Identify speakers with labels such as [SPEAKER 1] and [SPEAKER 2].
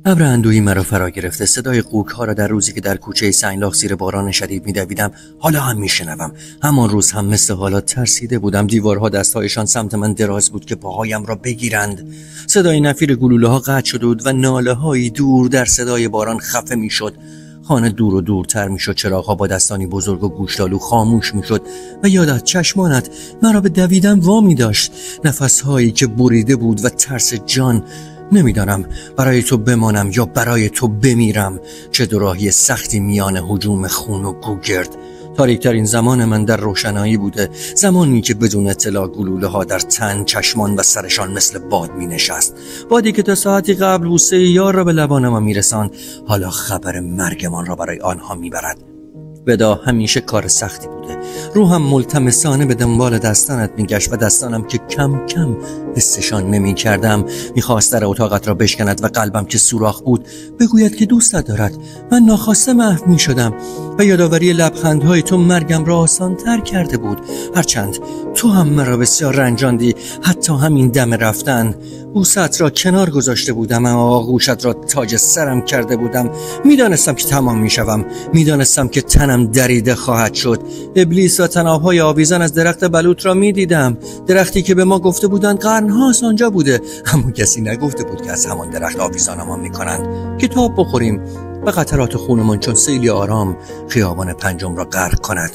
[SPEAKER 1] ابر اندوهی مرا فرا گرفته. صدای قوک ها را در روزی که در کوچه سنگلاخ زیر باران شدید می‌دویدم حالا هم میشنوم. همان روز هم مثل حالا ترسیده بودم. دیوارها دستهایشان سمت من دراز بود که پاهایم را بگیرند. صدای نفیر گلوله ها قطع شده بود و ناله هایی دور در صدای باران خفه میشد. خانه دور و دورتر میشد. چراغ‌ها با دستانی بزرگ و گوشتالو خاموش میشد و یادت چشمانت مرا به دویدن وامی داشت. نفسهایی که بریده بود و ترس جان. نمیدانم برای تو بمانم یا برای تو بمیرم. چه دوراهی سختی میان هجوم خون و گوگرد. تاریکترین زمان من در روشنایی بوده، زمانی که بدون اطلاع گلوله ها در تن، چشمان و سرشان مثل باد می نشست. بادی که تا ساعتی قبل بوسه یار را به لبانم می رساند، حالا خبر مرگمان را برای آنها می برد. ودا همیشه کار سختی بوده. روحم ملتمسانه به دنبال دستانت میگشت و دستانم که کم کم حسشان نمی کردم میخواست در اتاقت را بشکند و قلبم که سوراخ بود بگوید که دوستت دارد. من ناخواسته محو می شدم و یادآوری لبخندهای تو مرگم را آسان تر کرده بود. هرچند تو هم مرا بسیار رنجاندی. حتی همین دم رفتن بوست را کنار گذاشته بودم و آغوشت را تاج سرم کرده بودم. میدانستم که تمام میشوم. میدانستم که تنم دریده خواهد شد. ابلیس و طناب‌های آویزان از درخت بلوط را میدیدم. درختی که به ما گفته بودند قرنهاست آنجا بوده، اما کسی نگفته بود که از همان درخت آویزانمان میکنند. کتاب بخوریم و قطرات خونمان چون سیلی آرام خیابان پنجم را غرق کند.